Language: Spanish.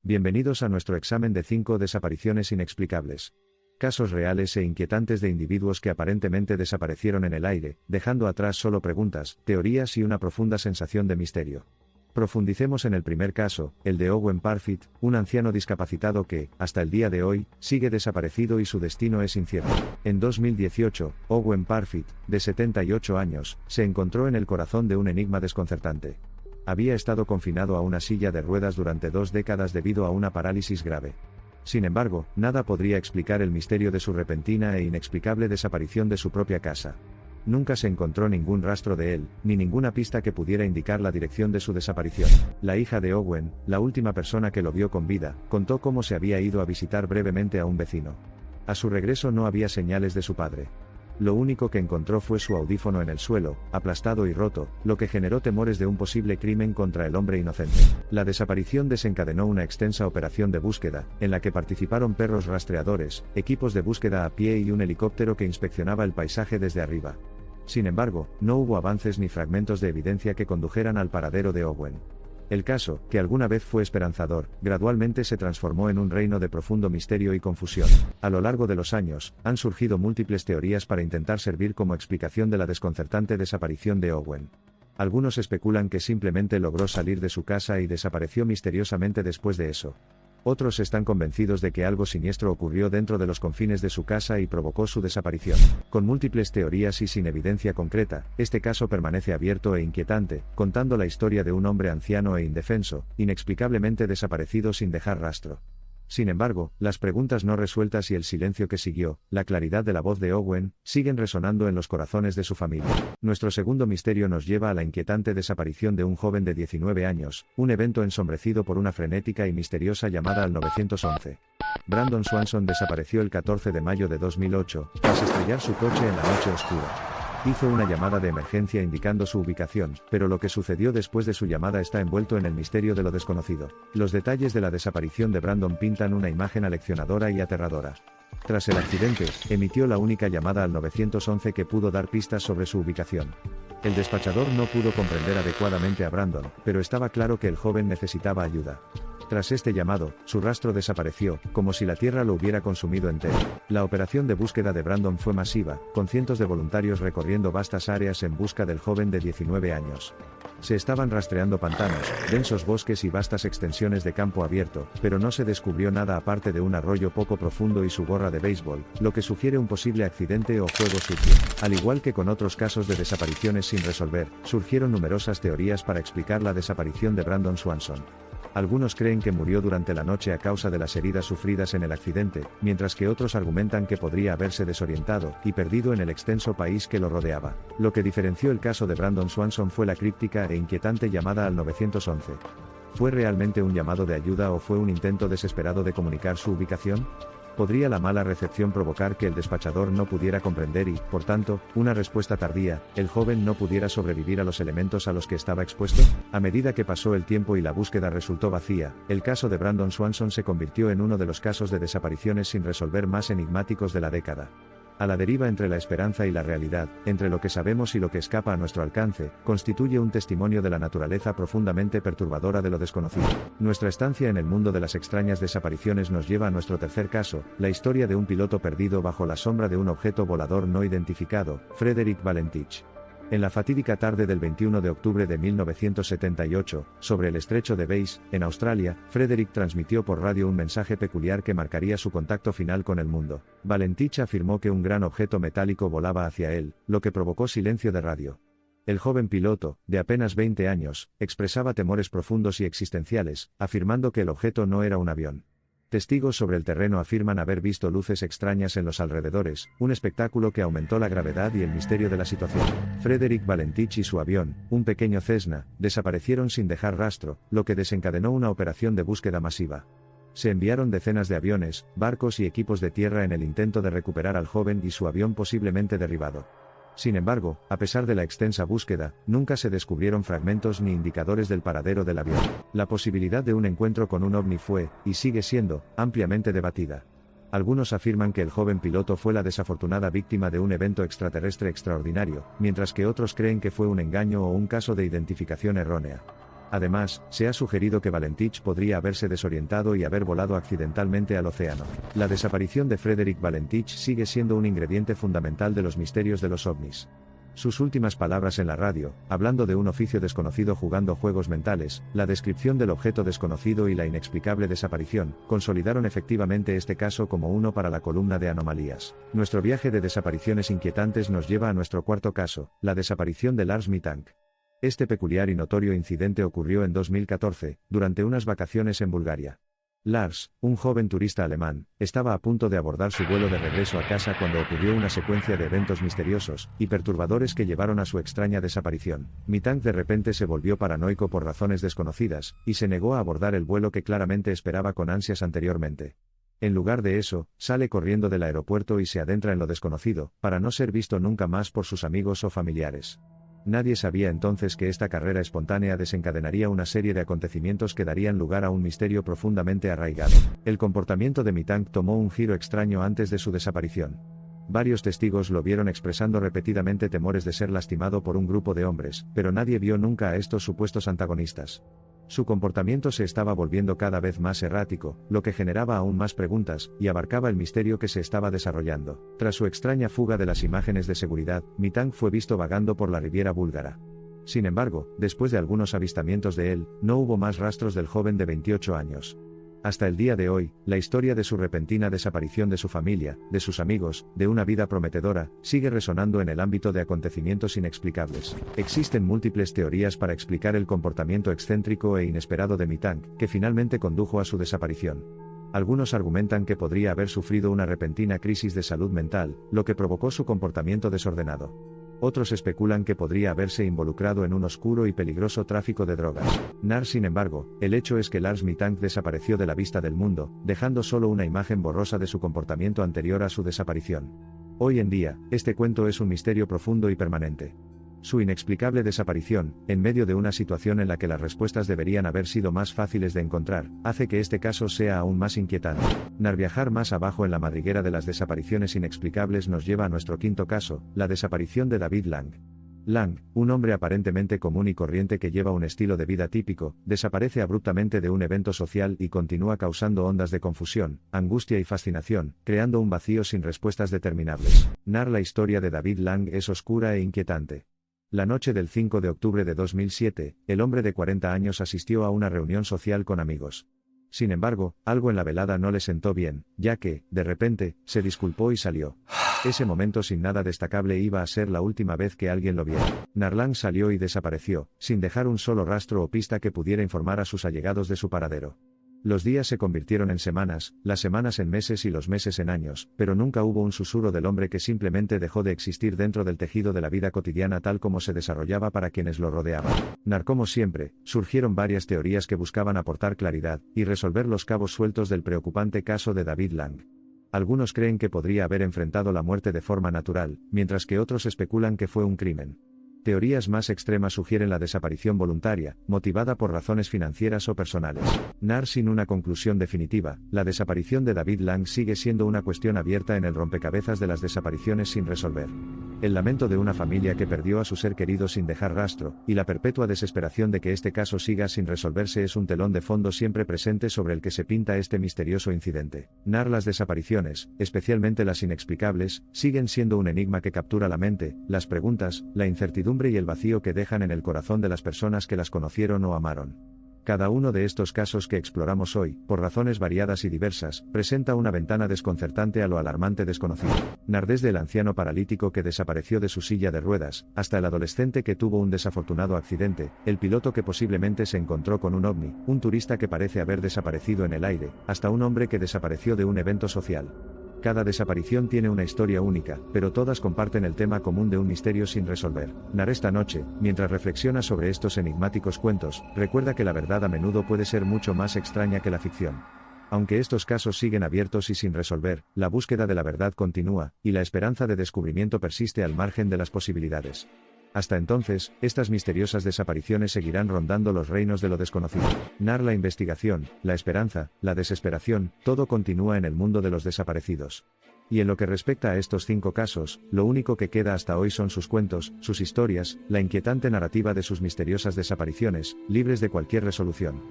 Bienvenidos a nuestro examen de 5 desapariciones inexplicables. Casos reales e inquietantes de individuos que aparentemente desaparecieron en el aire, dejando atrás solo preguntas, teorías y una profunda sensación de misterio. Profundicemos en el primer caso, el de Owen Parfitt, un anciano discapacitado que, hasta el día de hoy, sigue desaparecido y su destino es incierto. En 2018, Owen Parfitt, de 78 años, se encontró en el corazón de un enigma desconcertante. Había estado confinado a una silla de ruedas durante 2 décadas debido a una parálisis grave. Sin embargo, nada podría explicar el misterio de su repentina e inexplicable desaparición de su propia casa. Nunca se encontró ningún rastro de él, ni ninguna pista que pudiera indicar la dirección de su desaparición. La hija de Owen, la última persona que lo vio con vida, contó cómo se había ido a visitar brevemente a un vecino. A su regreso no había señales de su padre. Lo único que encontró fue su audífono en el suelo, aplastado y roto, lo que generó temores de un posible crimen contra el hombre inocente. La desaparición desencadenó una extensa operación de búsqueda, en la que participaron perros rastreadores, equipos de búsqueda a pie y un helicóptero que inspeccionaba el paisaje desde arriba. Sin embargo, no hubo avances ni fragmentos de evidencia que condujeran al paradero de Owen. El caso, que alguna vez fue esperanzador, gradualmente se transformó en un reino de profundo misterio y confusión. A lo largo de los años, han surgido múltiples teorías para intentar servir como explicación de la desconcertante desaparición de Owen. Algunos especulan que simplemente logró salir de su casa y desapareció misteriosamente después de eso. Otros están convencidos de que algo siniestro ocurrió dentro de los confines de su casa y provocó su desaparición. Con múltiples teorías y sin evidencia concreta, este caso permanece abierto e inquietante, contando la historia de un hombre anciano e indefenso, inexplicablemente desaparecido sin dejar rastro. Sin embargo, las preguntas no resueltas y el silencio que siguió, la claridad de la voz de Owen, siguen resonando en los corazones de su familia. Nuestro segundo misterio nos lleva a la inquietante desaparición de un joven de 19 años, un evento ensombrecido por una frenética y misteriosa llamada al 911. Brandon Swanson desapareció el 14 de mayo de 2008, tras estrellar su coche en la noche oscura. Hizo una llamada de emergencia indicando su ubicación, pero lo que sucedió después de su llamada está envuelto en el misterio de lo desconocido. Los detalles de la desaparición de Brandon pintan una imagen aleccionadora y aterradora. Tras el accidente, emitió la única llamada al 911 que pudo dar pistas sobre su ubicación. El despachador no pudo comprender adecuadamente a Brandon, pero estaba claro que el joven necesitaba ayuda. Tras este llamado, su rastro desapareció, como si la tierra lo hubiera consumido entero. La operación de búsqueda de Brandon fue masiva, con cientos de voluntarios recorriendo vastas áreas en busca del joven de 19 años. Se estaban rastreando pantanos, densos bosques y vastas extensiones de campo abierto, pero no se descubrió nada aparte de un arroyo poco profundo y su gorra de béisbol, lo que sugiere un posible accidente o fuego sucio. Al igual que con otros casos de desapariciones sin resolver, surgieron numerosas teorías para explicar la desaparición de Brandon Swanson. Algunos creen que murió durante la noche a causa de las heridas sufridas en el accidente, mientras que otros argumentan que podría haberse desorientado y perdido en el extenso país que lo rodeaba. Lo que diferenció el caso de Brandon Swanson fue la críptica e inquietante llamada al 911. ¿Fue realmente un llamado de ayuda o fue un intento desesperado de comunicar su ubicación? ¿Podría la mala recepción provocar que el despachador no pudiera comprender y, por tanto, una respuesta tardía, el joven no pudiera sobrevivir a los elementos a los que estaba expuesto? A medida que pasó el tiempo y la búsqueda resultó vacía, el caso de Brandon Swanson se convirtió en uno de los casos de desapariciones sin resolver más enigmáticos de la década. A la deriva entre la esperanza y la realidad, entre lo que sabemos y lo que escapa a nuestro alcance, constituye un testimonio de la naturaleza profundamente perturbadora de lo desconocido. Nuestra estancia en el mundo de las extrañas desapariciones nos lleva a nuestro tercer caso, la historia de un piloto perdido bajo la sombra de un objeto volador no identificado, Frederick Valentich. En la fatídica tarde del 21 de octubre de 1978, sobre el estrecho de Bass, en Australia, Frederick transmitió por radio un mensaje peculiar que marcaría su contacto final con el mundo. Valentich afirmó que un gran objeto metálico volaba hacia él, lo que provocó silencio de radio. El joven piloto, de apenas 20 años, expresaba temores profundos y existenciales, afirmando que el objeto no era un avión. Testigos sobre el terreno afirman haber visto luces extrañas en los alrededores, un espectáculo que aumentó la gravedad y el misterio de la situación. Frederick Valentich y su avión, un pequeño Cessna, desaparecieron sin dejar rastro, lo que desencadenó una operación de búsqueda masiva. Se enviaron decenas de aviones, barcos y equipos de tierra en el intento de recuperar al joven y su avión posiblemente derribado. Sin embargo, a pesar de la extensa búsqueda, nunca se descubrieron fragmentos ni indicadores del paradero del avión. La posibilidad de un encuentro con un ovni fue, y sigue siendo, ampliamente debatida. Algunos afirman que el joven piloto fue la desafortunada víctima de un evento extraterrestre extraordinario, mientras que otros creen que fue un engaño o un caso de identificación errónea. Además, se ha sugerido que Valentich podría haberse desorientado y haber volado accidentalmente al océano. La desaparición de Frederick Valentich sigue siendo un ingrediente fundamental de los misterios de los ovnis. Sus últimas palabras en la radio, hablando de un oficio desconocido jugando juegos mentales, la descripción del objeto desconocido y la inexplicable desaparición, consolidaron efectivamente este caso como uno para la columna de anomalías. Nuestro viaje de desapariciones inquietantes nos lleva a nuestro cuarto caso, la desaparición de Lars Mittank. Este peculiar y notorio incidente ocurrió en 2014, durante unas vacaciones en Bulgaria. Lars, un joven turista alemán, estaba a punto de abordar su vuelo de regreso a casa cuando ocurrió una secuencia de eventos misteriosos y perturbadores que llevaron a su extraña desaparición. Mittank de repente se volvió paranoico por razones desconocidas, y se negó a abordar el vuelo que claramente esperaba con ansias anteriormente. En lugar de eso, sale corriendo del aeropuerto y se adentra en lo desconocido, para no ser visto nunca más por sus amigos o familiares. Nadie sabía entonces que esta carrera espontánea desencadenaría una serie de acontecimientos que darían lugar a un misterio profundamente arraigado. El comportamiento de Mittank tomó un giro extraño antes de su desaparición. Varios testigos lo vieron expresando repetidamente temores de ser lastimado por un grupo de hombres, pero nadie vio nunca a estos supuestos antagonistas. Su comportamiento se estaba volviendo cada vez más errático, lo que generaba aún más preguntas, y abarcaba el misterio que se estaba desarrollando. Tras su extraña fuga de las imágenes de seguridad, Mittank fue visto vagando por la Riviera búlgara. Sin embargo, después de algunos avistamientos de él, no hubo más rastros del joven de 28 años. Hasta el día de hoy, la historia de su repentina desaparición de su familia, de sus amigos, de una vida prometedora, sigue resonando en el ámbito de acontecimientos inexplicables. Existen múltiples teorías para explicar el comportamiento excéntrico e inesperado de Mittank, que finalmente condujo a su desaparición. Algunos argumentan que podría haber sufrido una repentina crisis de salud mental, lo que provocó su comportamiento desordenado. Otros especulan que podría haberse involucrado en un oscuro y peligroso tráfico de drogas. Sin embargo, el hecho es que Lars Mittank desapareció de la vista del mundo, dejando solo una imagen borrosa de su comportamiento anterior a su desaparición. Hoy en día, este cuento es un misterio profundo y permanente. Su inexplicable desaparición, en medio de una situación en la que las respuestas deberían haber sido más fáciles de encontrar, hace que este caso sea aún más inquietante. Viajar más abajo en la madriguera de las desapariciones inexplicables nos lleva a nuestro quinto caso, la desaparición de David Lang. Lang, un hombre aparentemente común y corriente que lleva un estilo de vida típico, desaparece abruptamente de un evento social y continúa causando ondas de confusión, angustia y fascinación, creando un vacío sin respuestas determinables. La historia de David Lang es oscura e inquietante. La noche del 5 de octubre de 2007, el hombre de 40 años asistió a una reunión social con amigos. Sin embargo, algo en la velada no le sentó bien, ya que, de repente, se disculpó y salió. Ese momento sin nada destacable iba a ser la última vez que alguien lo viera. Lang salió y desapareció, sin dejar un solo rastro o pista que pudiera informar a sus allegados de su paradero. Los días se convirtieron en semanas, las semanas en meses y los meses en años, pero nunca hubo un susurro del hombre que simplemente dejó de existir dentro del tejido de la vida cotidiana tal como se desarrollaba para quienes lo rodeaban. Como siempre, surgieron varias teorías que buscaban aportar claridad y resolver los cabos sueltos del preocupante caso de David Lang. Algunos creen que podría haber enfrentado la muerte de forma natural, mientras que otros especulan que fue un crimen. Teorías más extremas sugieren la desaparición voluntaria, motivada por razones financieras o personales. Sin una conclusión definitiva, la desaparición de David Lang sigue siendo una cuestión abierta en el rompecabezas de las desapariciones sin resolver. El lamento de una familia que perdió a su ser querido sin dejar rastro, y la perpetua desesperación de que este caso siga sin resolverse es un telón de fondo siempre presente sobre el que se pinta este misterioso incidente. Las desapariciones, especialmente las inexplicables, siguen siendo un enigma que captura la mente, las preguntas, la incertidumbre y el vacío que dejan en el corazón de las personas que las conocieron o amaron. Cada uno de estos casos que exploramos hoy, por razones variadas y diversas, presenta una ventana desconcertante a lo alarmante desconocido. Desde el anciano paralítico que desapareció de su silla de ruedas, hasta el adolescente que tuvo un desafortunado accidente, el piloto que posiblemente se encontró con un ovni, un turista que parece haber desaparecido en el aire, hasta un hombre que desapareció de un evento social. Cada desaparición tiene una historia única, pero todas comparten el tema común de un misterio sin resolver. Esta noche, mientras reflexiona sobre estos enigmáticos cuentos, recuerda que la verdad a menudo puede ser mucho más extraña que la ficción. Aunque estos casos siguen abiertos y sin resolver, la búsqueda de la verdad continúa, y la esperanza de descubrimiento persiste al margen de las posibilidades. Hasta entonces, estas misteriosas desapariciones seguirán rondando los reinos de lo desconocido. La investigación, la esperanza, la desesperación, todo continúa en el mundo de los desaparecidos. Y en lo que respecta a estos 5 casos, lo único que queda hasta hoy son sus cuentos, sus historias, la inquietante narrativa de sus misteriosas desapariciones, libres de cualquier resolución.